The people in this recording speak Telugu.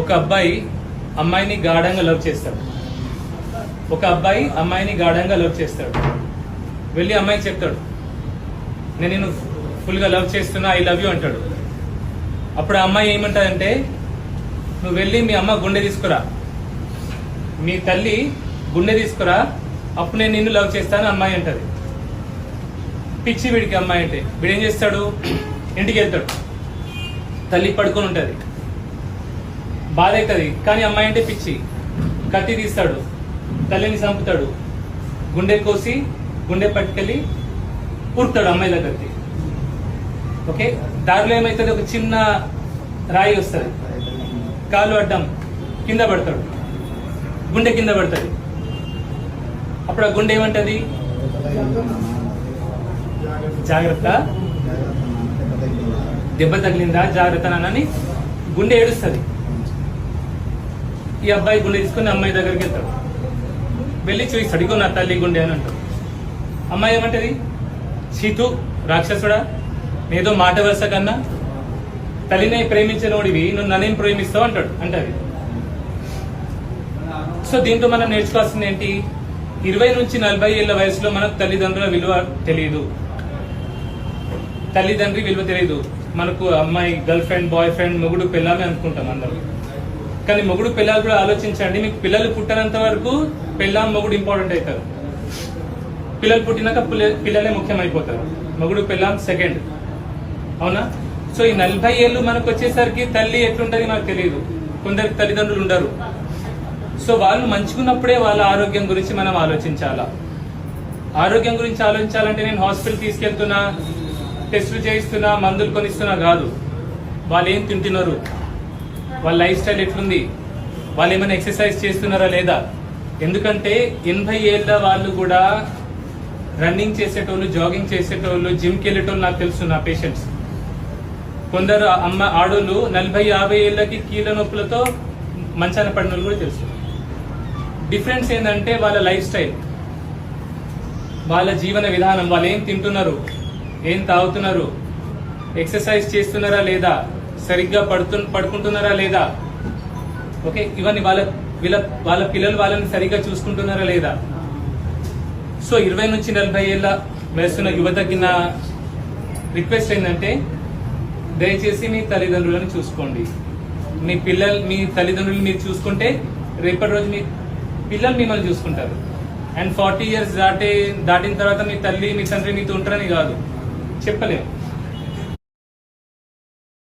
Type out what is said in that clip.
ఒక అబ్బాయి అమ్మాయిని గాఢంగా లవ్ చేస్తాడు. ఒక అబ్బాయి అమ్మాయిని గాఢంగా లవ్ చేస్తాడు. వెళ్ళి అమ్మాయికి చెప్తాడు, నేను నిన్ను ఫుల్గా లవ్ చేస్తున్నా, ఐ లవ్ యూ అంటాడు. అప్పుడు ఆ అమ్మాయి ఏమంటాడంటే, నువ్వు వెళ్ళి మీ అమ్మ గుండె తీసుకురా, మీ తల్లి గుండె తీసుకురా, అప్పుడు నేను నిన్ను లవ్ చేస్తాను అమ్మాయి అంటది. పిచ్చి వీడికి అమ్మాయి అంటే. వీడేం చేస్తాడు, ఇంటికి వెళ్తాడు, తల్లి పడుకొని ఉంటది, బాధ అవుతుంది. కానీ అమ్మాయి అంటే పిచ్చి, కత్తి తీస్తాడు, తల్లిని చంపుతాడు, గుండె కోసి గుండె పట్టుకెళ్ళి పుడతాడు అమ్మాయి దగ్గరికి. ఓకే, దారిలో ఏమవుతుంది, ఒక చిన్న రాయి వస్తుంది, కాలు అడ్డం కింద పడతాడు, గుండె కింద పడుతుంది. అప్పుడు ఆ గుండె ఏమంటది, జాగ్రత్త, దెబ్బ తగిలిందా జాగ్రత్త నాన్నని గుండె ఏడుస్తుంది. ఈ అబ్బాయి గుండె తీసుకుని అమ్మాయి దగ్గరికి వెళ్తాడు. వెళ్ళి చూపిస్తాడు, ఇగో నా తల్లి గుండె అని అంటాడు. అమ్మాయి ఏమంటది, సీతు రాక్షసుడా, ఏదో మాట వరుస కన్నా తల్లిని ప్రేమించినోడివి నువ్వు నన్నేం ప్రేమిస్తావు అంటాడు అంటది. సో దీంట్లో మనం నేర్చుకోవాల్సింది ఏంటి, 20 నుంచి 40 ఏళ్ల వయసులో మనకు తల్లిదండ్రుల విలువ తెలియదు. తల్లిదండ్రి విలువ తెలియదు. మనకు అమ్మాయి గర్ల్ ఫ్రెండ్, బాయ్ ఫ్రెండ్, మొగుడు పిల్లమే అనుకుంటాం అందరూ. కానీ మొగుడు పిల్లలు కూడా ఆలోచించండి, మీకు పిల్లలు పుట్టనంత వరకు పిల్లం మొగుడు ఇంపార్టెంట్ అవుతారు. పిల్లలు పుట్టినాక పిల్లలే ముఖ్యమైపోతారు, మొగుడు పిల్లం సెకండ్. అవునా? సో ఈ 40 ఏళ్ళు మనకు వచ్చేసరికి తల్లి ఎట్లుంటది మనకు తెలియదు. కొందరికి తల్లిదండ్రులు ఉండరు. సో వాళ్ళు మంచుకున్నప్పుడే వాళ్ళ ఆరోగ్యం గురించి మనం ఆలోచించాలా. ఆరోగ్యం గురించి ఆలోచించాలంటే నేను హాస్పిటల్ తీసుకెళ్తున్నా, టెస్టులు చేయిస్తున్నా, మందులు కొనిస్తున్నా కాదు. వాళ్ళు ఏం తింటున్నారు, వాళ్ళ లైఫ్ స్టైల్ ఎట్లుంది, వాళ్ళు ఏమైనా ఎక్సర్సైజ్ చేస్తున్నారా లేదా. ఎందుకంటే 80 ఏళ్ళ వాళ్ళు కూడా రన్నింగ్ చేసేటోళ్ళు, జాగింగ్ చేసేటోళ్ళు, జిమ్కి వెళ్ళేటోళ్ళు నాకు తెలుసు, నా పేషెంట్స్. కొందరు ఆడోళ్ళు 40-50 ఏళ్ళకి కీళ్ళ నొప్పులతో మంచాన పడిన వాళ్ళు కూడా తెలుసు. డిఫరెన్స్ ఏంటంటే వాళ్ళ లైఫ్ స్టైల్, వాళ్ళ జీవన విధానం, వాళ్ళు ఏం తింటున్నారు, ఏం తాగుతున్నారు, ఎక్సర్సైజ్ చేస్తున్నారా లేదా, సరిగ్గా పడుకుంటున్నారా లేదా. ఓకే, ఇవన్నీ వాళ్ళ పిల్లలు వాళ్ళని సరిగ్గా చూసుకుంటున్నారా లేదా. సో 20 నుంచి 40 ఏళ్ళ వయసున్న యువతకి నా రిక్వెస్ట్ ఏంటంటే, దయచేసి మీ తల్లిదండ్రులను చూసుకోండి. మీ తల్లిదండ్రులు మీరు చూసుకుంటే రేపటి రోజు మీ పిల్లలు మిమ్మల్ని చూసుకుంటారు. అండ్ 40 years దాటిన తర్వాత మీ తల్లి, మీ తండ్రి మీతో ఉంటారని కాదు, చెప్పలేము.